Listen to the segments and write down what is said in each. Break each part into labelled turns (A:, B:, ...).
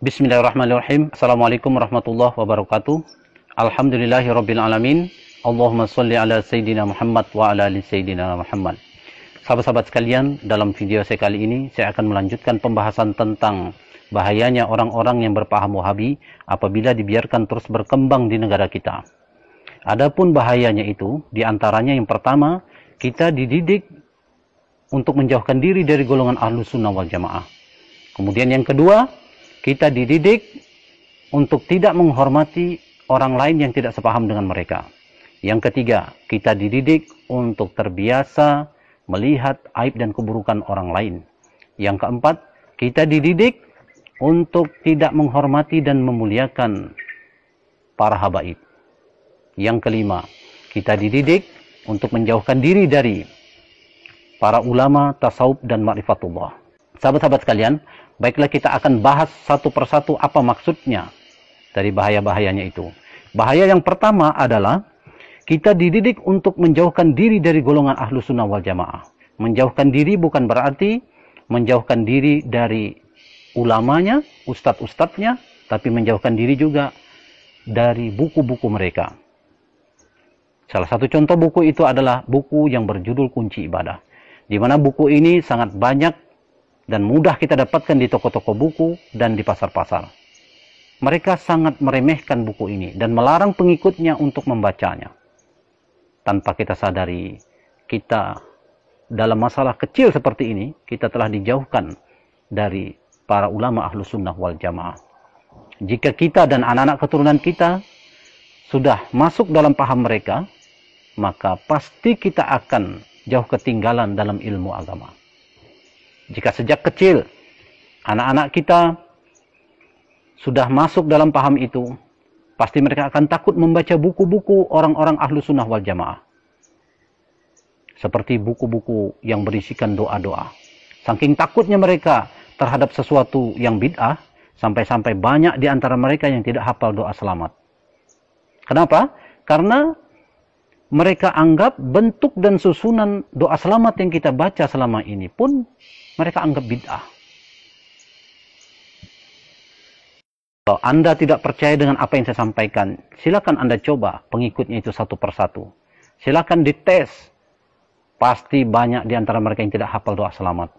A: Bismillahirrahmanirrahim. Assalamualaikum warahmatullahi wabarakatuh. Alhamdulillahirabbil alamin. Allahumma shalli ala sayyidina Muhammad wa ala ali sayyidina Muhammad. Sahabat-sahabat sekalian, dalam video saya kali ini saya akan melanjutkan pembahasan tentang bahayanya orang-orang yang berpaham Wahabi apabila dibiarkan terus berkembang di negara kita. Adapun bahayanya itu, diantaranya yang pertama, kita dididik untuk menjauhkan diri dari golongan Ahlus Sunnah wal Jamaah. Kemudian yang kedua, kita dididik untuk tidak menghormati orang lain yang tidak sepaham dengan mereka. Yang ketiga, kita dididik untuk terbiasa melihat aib dan keburukan orang lain. Yang keempat, kita dididik untuk tidak menghormati dan memuliakan para habaib. Yang kelima, kita dididik untuk menjauhkan diri dari para ulama, tasawuf, dan ma'rifatullah. Sahabat-sahabat sekalian, baiklah kita akan bahas satu persatu apa maksudnya dari bahaya-bahayanya itu. Bahaya yang pertama adalah kita dididik untuk menjauhkan diri dari golongan Ahlus Sunnah wal Jamaah. Menjauhkan diri bukan berarti menjauhkan diri dari ulamanya, ustadz-ustadznya, tapi menjauhkan diri juga dari buku-buku mereka. Salah satu contoh buku itu adalah buku yang berjudul Kunci Ibadah, di mana buku ini sangat banyak dan mudah kita dapatkan di toko-toko buku dan di pasar-pasar. Mereka sangat meremehkan buku ini dan melarang pengikutnya untuk membacanya. Tanpa kita sadari, kita dalam masalah kecil seperti ini, kita telah dijauhkan dari para ulama Ahlus Sunnah wal Jamaah. Jika kita dan anak-anak keturunan kita sudah masuk dalam paham mereka, maka pasti kita akan jauh ketinggalan dalam ilmu agama. Jika sejak kecil anak-anak kita sudah masuk dalam paham itu, pasti mereka akan takut membaca buku-buku orang-orang Ahlus Sunnah wal Jamaah. Seperti buku-buku yang berisikan doa-doa. Saking takutnya mereka terhadap sesuatu yang bid'ah, sampai-sampai banyak di antara mereka yang tidak hafal doa selamat. Kenapa? Karena mereka anggap bentuk dan susunan doa selamat yang kita baca selama ini pun mereka anggap bid'ah. Kalau Anda tidak percaya dengan apa yang saya sampaikan, silakan Anda coba pengikutnya itu satu persatu. Silakan dites. Pasti banyak di antara mereka yang tidak hafal doa selamat.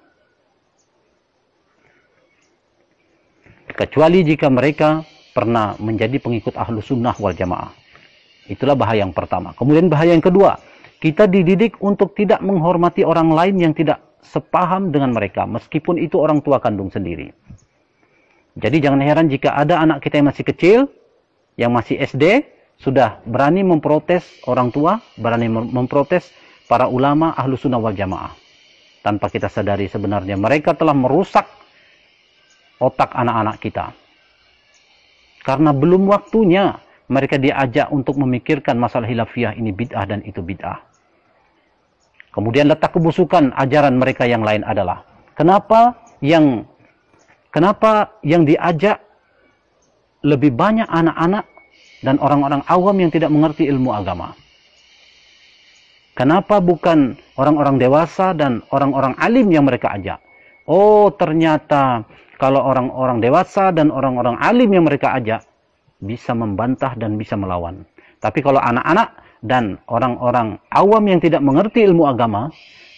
A: Kecuali jika mereka pernah menjadi pengikut Ahlus Sunnah wal Jamaah. Itulah bahaya yang pertama. Kemudian bahaya yang kedua, kita dididik untuk tidak menghormati orang lain yang tidak sepaham dengan mereka, meskipun itu orang tua kandung sendiri. Jadi jangan heran jika ada anak kita yang masih kecil, yang masih SD, sudah berani memprotes orang tua, berani memprotes para ulama Ahlus Sunnah wal Jamaah. Tanpa kita sadari sebenarnya mereka telah merusak otak anak-anak kita. Karena belum waktunya mereka diajak untuk memikirkan masalah hilafiyah ini bid'ah dan itu bid'ah. Kemudian letak kebusukan ajaran mereka yang lain adalah kenapa yang diajak lebih banyak anak-anak dan orang-orang awam yang tidak mengerti ilmu agama. Kenapa bukan orang-orang dewasa dan orang-orang alim yang mereka ajak? Oh, ternyata kalau orang-orang dewasa dan orang-orang alim yang mereka ajak bisa membantah dan bisa melawan. Tapi kalau anak-anak dan orang-orang awam yang tidak mengerti ilmu agama,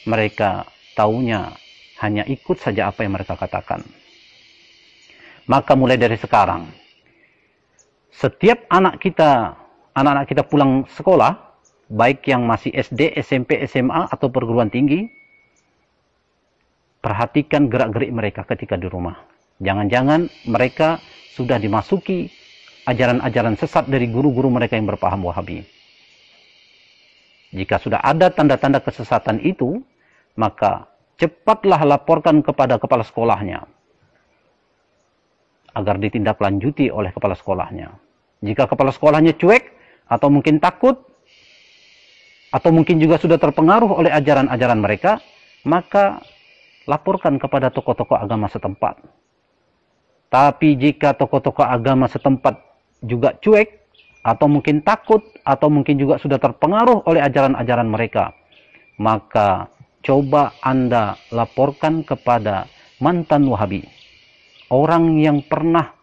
A: mereka taunya hanya ikut saja apa yang mereka katakan. Maka mulai dari sekarang, setiap anak-anak kita pulang sekolah, baik yang masih SD, SMP, SMA, atau perguruan tinggi, perhatikan gerak-gerik mereka ketika di rumah. Jangan-jangan mereka sudah dimasuki ajaran-ajaran sesat dari guru-guru mereka yang berpaham Wahabi. Jika sudah ada tanda-tanda kesesatan itu, maka cepatlah laporkan kepada kepala sekolahnya agar ditindaklanjuti oleh kepala sekolahnya. Jika kepala sekolahnya cuek atau mungkin takut atau mungkin juga sudah terpengaruh oleh ajaran-ajaran mereka, maka laporkan kepada tokoh-tokoh agama setempat. Tapi jika tokoh-tokoh agama setempat juga cuek, atau mungkin takut, atau mungkin juga sudah terpengaruh oleh ajaran-ajaran mereka, maka coba Anda laporkan kepada mantan Wahabi. Orang yang pernah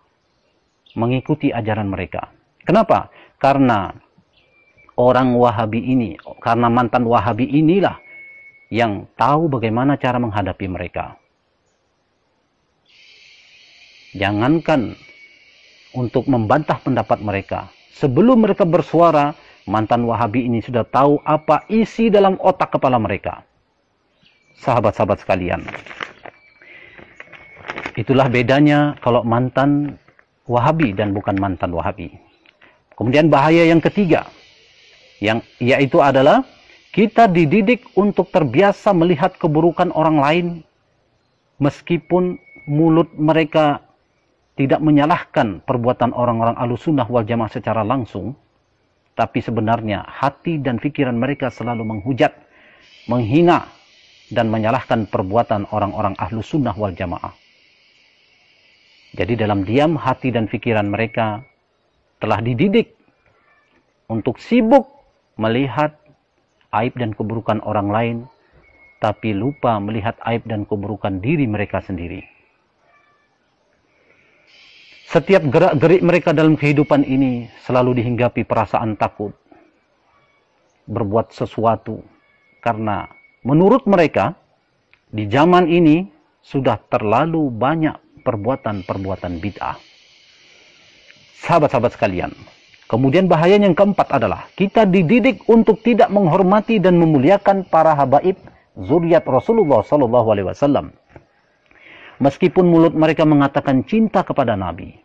A: mengikuti ajaran mereka. Kenapa? Karena orang Wahabi ini, karena mantan Wahabi inilah yang tahu bagaimana cara menghadapi mereka. Jangankan untuk membantah pendapat mereka, sebelum mereka bersuara, mantan Wahabi ini sudah tahu apa isi dalam otak kepala mereka. Sahabat-sahabat sekalian, itulah bedanya kalau mantan Wahabi dan bukan mantan Wahabi. Kemudian bahaya yang ketiga, yaitu adalah kita dididik untuk terbiasa melihat keburukan orang lain, meskipun mulut mereka tidak menyalahkan perbuatan orang-orang Ahlussunnah wal Jamaah secara langsung, tapi sebenarnya hati dan pikiran mereka selalu menghujat, menghina, dan menyalahkan perbuatan orang-orang Ahlussunnah wal Jamaah. Jadi dalam diam hati dan pikiran mereka telah dididik untuk sibuk melihat aib dan keburukan orang lain, tapi lupa melihat aib dan keburukan diri mereka sendiri. Setiap gerak-gerik mereka dalam kehidupan ini selalu dihinggapi perasaan takut berbuat sesuatu, karena menurut mereka di zaman ini sudah terlalu banyak perbuatan-perbuatan bid'ah. Sahabat-sahabat sekalian, kemudian bahaya yang keempat adalah kita dididik untuk tidak menghormati dan memuliakan para habaib zuriat Rasulullah SAW. Meskipun mulut mereka mengatakan cinta kepada Nabi,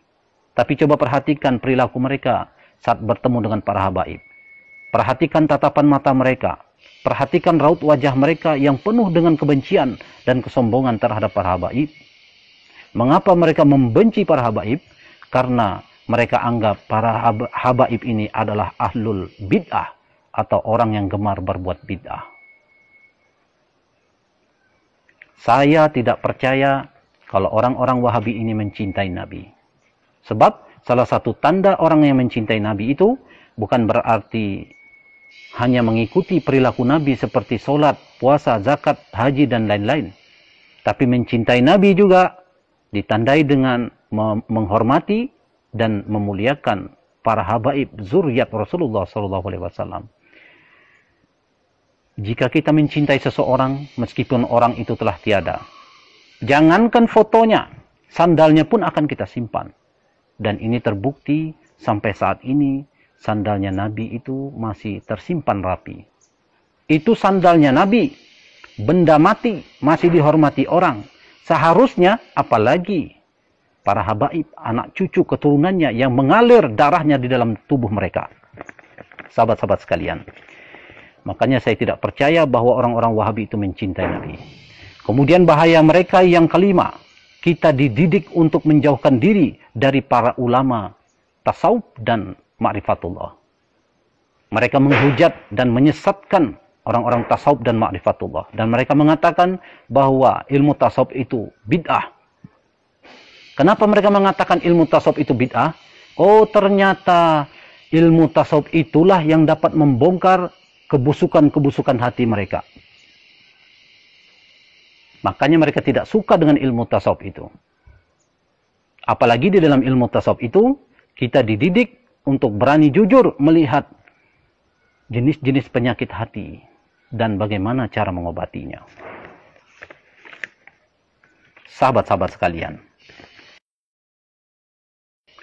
A: tapi coba perhatikan perilaku mereka saat bertemu dengan para habaib. Perhatikan tatapan mata mereka. Perhatikan raut wajah mereka yang penuh dengan kebencian dan kesombongan terhadap para habaib. Mengapa mereka membenci para habaib? Karena mereka anggap para habaib ini adalah ahlul bid'ah, atau orang yang gemar berbuat bid'ah. Saya tidak percaya kalau orang-orang Wahabi ini mencintai Nabi. Sebab salah satu tanda orang yang mencintai Nabi itu bukan berarti hanya mengikuti perilaku Nabi seperti sholat, puasa, zakat, haji, dan lain-lain. Tapi mencintai Nabi juga ditandai dengan menghormati dan memuliakan para habaib zuriat Rasulullah SAW. Jika kita mencintai seseorang, meskipun orang itu telah tiada, jangankan fotonya, sandalnya pun akan kita simpan. Dan ini terbukti sampai saat ini, sandalnya Nabi itu masih tersimpan rapi. Itu sandalnya Nabi, benda mati, masih dihormati orang. Seharusnya, apalagi para habaib, anak cucu keturunannya yang mengalir darahnya di dalam tubuh mereka. Sahabat-sahabat sekalian, makanya saya tidak percaya bahwa orang-orang Wahabi itu mencintai Nabi. Kemudian bahaya mereka yang kelima, kita dididik untuk menjauhkan diri dari para ulama tasawuf dan ma'rifatullah. Mereka menghujat dan menyesatkan orang-orang tasawuf dan ma'rifatullah. Dan mereka mengatakan bahwa ilmu tasawuf itu bid'ah. Kenapa mereka mengatakan ilmu tasawuf itu bid'ah? Oh, ternyata ilmu tasawuf itulah yang dapat membongkar kebusukan-kebusukan hati mereka. Makanya mereka tidak suka dengan ilmu tasawuf itu. Apalagi di dalam ilmu tasawuf itu, kita dididik untuk berani jujur melihat jenis-jenis penyakit hati dan bagaimana cara mengobatinya. Sahabat-sahabat sekalian,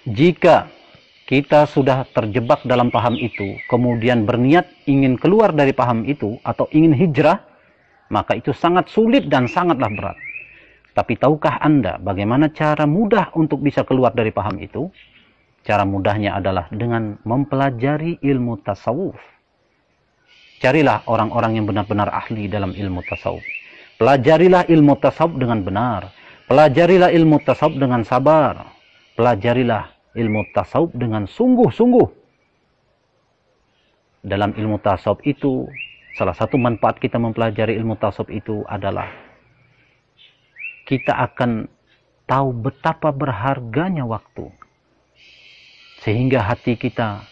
A: jika kita sudah terjebak dalam paham itu, kemudian berniat ingin keluar dari paham itu atau ingin hijrah, maka itu sangat sulit dan sangatlah berat. Tapi tahukah Anda bagaimana cara mudah untuk bisa keluar dari paham itu? Cara mudahnya adalah dengan mempelajari ilmu tasawuf. Carilah orang-orang yang benar-benar ahli dalam ilmu tasawuf. Pelajarilah ilmu tasawuf dengan benar. Pelajarilah ilmu tasawuf dengan sabar. Pelajarilah ilmu tasawuf dengan sungguh-sungguh. Dalam ilmu tasawuf itu, salah satu manfaat kita mempelajari ilmu tasawuf itu adalah kita akan tahu betapa berharganya waktu. Sehingga hati kita,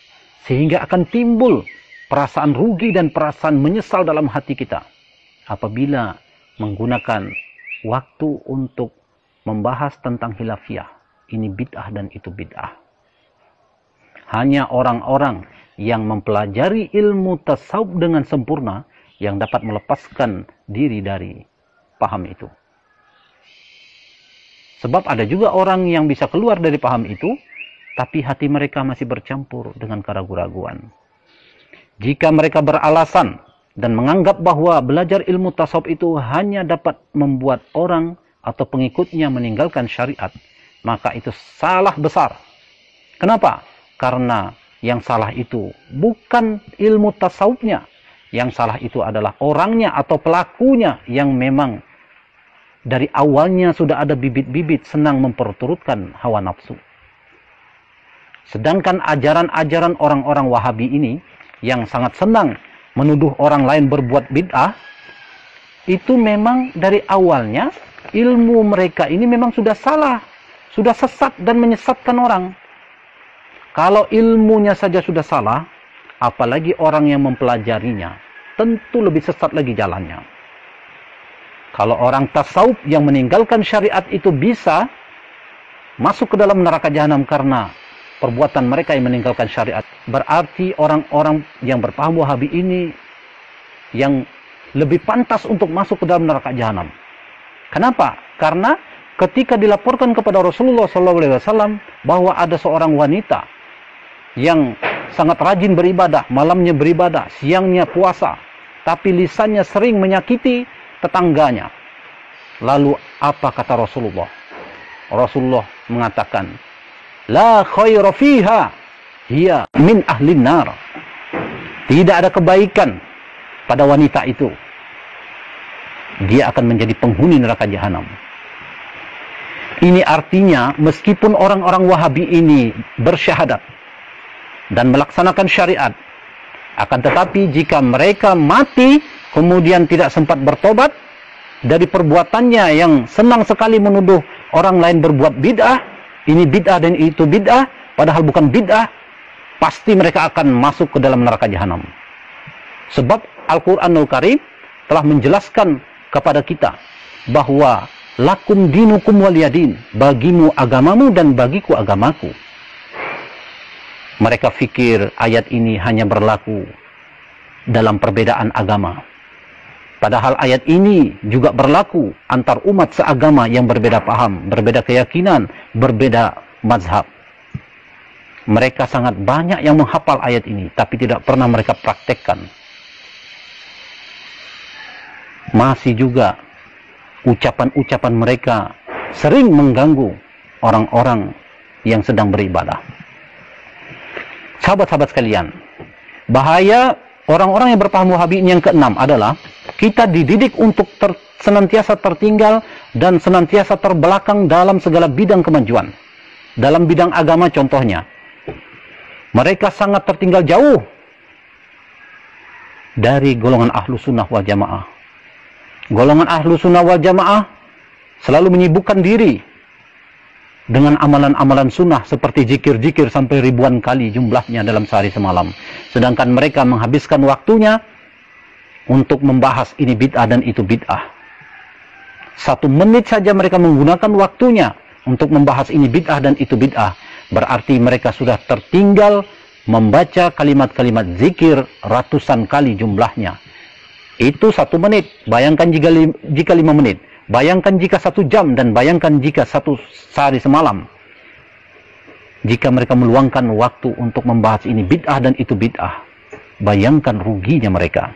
A: sehingga akan timbul perasaan rugi dan perasaan menyesal dalam hati kita apabila menggunakan waktu untuk membahas tentang khilafiyah. Ini bid'ah dan itu bid'ah. Hanya orang-orang yang mempelajari ilmu tasawuf dengan sempurna yang dapat melepaskan diri dari paham itu. Sebab ada juga orang yang bisa keluar dari paham itu, tapi hati mereka masih bercampur dengan keraguan-raguan. Jika mereka beralasan dan menganggap bahwa belajar ilmu tasawuf itu hanya dapat membuat orang atau pengikutnya meninggalkan syariat, maka itu salah besar. Kenapa? Karena yang salah itu bukan ilmu tasawufnya. Yang salah itu adalah orangnya atau pelakunya yang memang dari awalnya sudah ada bibit-bibit senang memperturutkan hawa nafsu. Sedangkan ajaran-ajaran orang-orang Wahabi ini yang sangat senang menuduh orang lain berbuat bid'ah, itu memang dari awalnya ilmu mereka ini memang sudah salah, sudah sesat dan menyesatkan orang. Kalau ilmunya saja sudah salah, apalagi orang yang mempelajarinya, tentu lebih sesat lagi jalannya. Kalau orang tasawuf yang meninggalkan syariat itu bisa masuk ke dalam neraka jahanam karena perbuatan mereka yang meninggalkan syariat, berarti orang-orang yang berpaham Wahabi ini yang lebih pantas untuk masuk ke dalam neraka jahanam. Kenapa? Karena ketika dilaporkan kepada Rasulullah SAW bahwa ada seorang wanita yang sangat rajin beribadah, malamnya beribadah, siangnya puasa, tapi lisannya sering menyakiti tetangganya. Lalu apa kata Rasulullah? Rasulullah mengatakan, la khaira fiha, hiya min ahlin nar. Tidak ada kebaikan pada wanita itu. Dia akan menjadi penghuni neraka jahanam. Ini artinya meskipun orang-orang Wahabi ini bersyahadat dan melaksanakan syariat, akan tetapi jika mereka mati kemudian tidak sempat bertobat dari perbuatannya yang senang sekali menuduh orang lain berbuat bid'ah, ini bid'ah dan itu bid'ah, padahal bukan bid'ah, pasti mereka akan masuk ke dalam neraka jahanam. Sebab Al-Quranul Karim telah menjelaskan kepada kita bahwa lakum dinukum waliyadin, bagimu agamamu dan bagiku agamaku. Mereka fikir ayat ini hanya berlaku dalam perbedaan agama. Padahal ayat ini juga berlaku antar umat seagama yang berbeda paham, berbeda keyakinan, berbeda mazhab. Mereka sangat banyak yang menghafal ayat ini, tapi tidak pernah mereka praktekkan. Masih juga ucapan-ucapan mereka sering mengganggu orang-orang yang sedang beribadah. Sahabat-sahabat sekalian, bahaya orang-orang yang berpaham Wahabi yang keenam adalah kita dididik untuk senantiasa tertinggal dan senantiasa terbelakang dalam segala bidang kemajuan. Dalam bidang agama contohnya, mereka sangat tertinggal jauh dari golongan ahlu sunnah wal jamaah. Golongan ahlu sunnah wal jamaah selalu menyibukkan diri dengan amalan-amalan sunnah seperti zikir-zikir sampai ribuan kali jumlahnya dalam sehari semalam. Sedangkan mereka menghabiskan waktunya untuk membahas ini bid'ah dan itu bid'ah. 1 menit saja mereka menggunakan waktunya untuk membahas ini bid'ah dan itu bid'ah. Berarti mereka sudah tertinggal membaca kalimat-kalimat zikir ratusan kali jumlahnya. Itu 1 menit. Bayangkan jika 5 menit. Bayangkan jika 1 jam dan bayangkan jika 1 sehari semalam. Jika mereka meluangkan waktu untuk membahas ini bid'ah dan itu bid'ah, bayangkan ruginya mereka.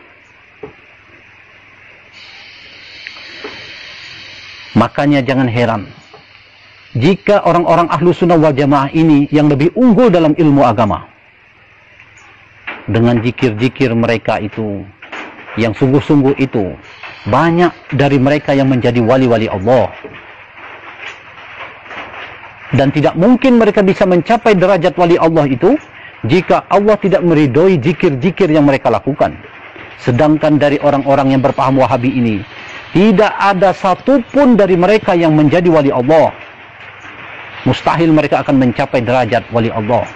A: Makanya jangan heran jika orang-orang ahlu sunnah wal jamaah ini yang lebih unggul dalam ilmu agama, dengan zikir-zikir mereka itu yang sungguh-sungguh itu, banyak dari mereka yang menjadi wali-wali Allah. Dan tidak mungkin mereka bisa mencapai derajat wali Allah itu jika Allah tidak meridhoi zikir-zikir yang mereka lakukan. Sedangkan dari orang-orang yang berpaham Wahabi ini, tidak ada satupun dari mereka yang menjadi wali Allah. Mustahil mereka akan mencapai derajat wali Allah.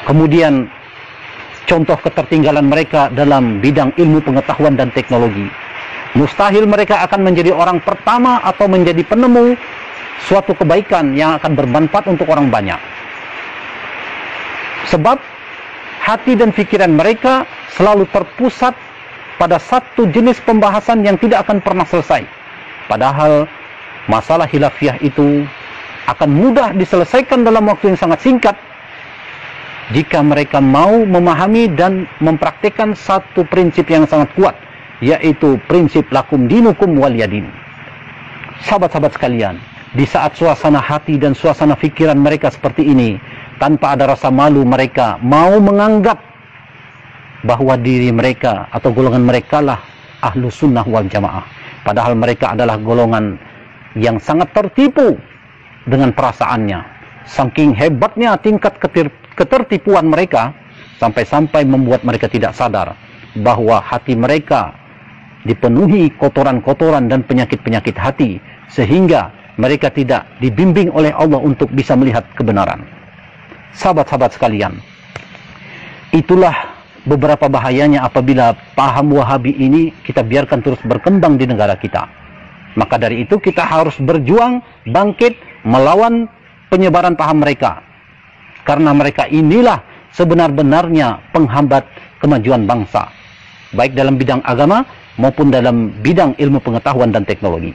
A: Kemudian contoh ketertinggalan mereka dalam bidang ilmu pengetahuan dan teknologi. Mustahil mereka akan menjadi orang pertama atau menjadi penemu suatu kebaikan yang akan bermanfaat untuk orang banyak. Sebab hati dan pikiran mereka selalu terpusat pada satu jenis pembahasan yang tidak akan pernah selesai. Padahal masalah khilafiyah itu akan mudah diselesaikan dalam waktu yang sangat singkat jika mereka mau memahami dan mempraktikkan satu prinsip yang sangat kuat, yaitu prinsip lakum dinukum waliyadin. Sahabat-sahabat sekalian, di saat suasana hati dan suasana pikiran mereka seperti ini, tanpa ada rasa malu, mereka mau menganggap bahwa diri mereka atau golongan mereka lah ahlu sunnah wal jamaah. Padahal mereka adalah golongan yang sangat tertipu dengan perasaannya. Saking hebatnya tingkat ketertipuan mereka, sampai-sampai membuat mereka tidak sadar bahwa hati mereka dipenuhi kotoran-kotoran dan penyakit-penyakit hati, sehingga mereka tidak dibimbing oleh Allah untuk bisa melihat kebenaran. Sahabat-sahabat sekalian, itulah beberapa bahayanya apabila paham Wahabi ini kita biarkan terus berkembang di negara kita. Maka dari itu kita harus berjuang, bangkit, melawan penyebaran paham mereka. Karena mereka inilah sebenar-benarnya penghambat kemajuan bangsa, baik dalam bidang agama maupun dalam bidang ilmu pengetahuan dan teknologi.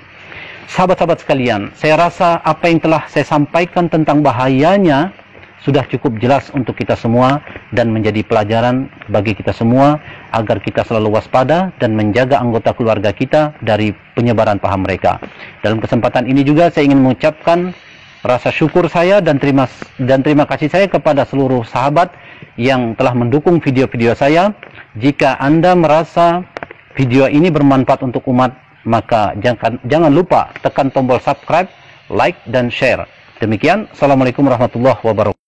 A: Sahabat-sahabat sekalian, saya rasa apa yang telah saya sampaikan tentang bahayanya sudah cukup jelas untuk kita semua dan menjadi pelajaran bagi kita semua agar kita selalu waspada dan menjaga anggota keluarga kita dari penyebaran paham mereka. Dalam kesempatan ini juga saya ingin mengucapkan rasa syukur saya dan terima kasih saya kepada seluruh sahabat yang telah mendukung video-video saya. Jika Anda merasa video ini bermanfaat untuk umat, maka jangan lupa tekan tombol subscribe, like, dan share. Demikian, Assalamualaikum warahmatullahi wabarakatuh.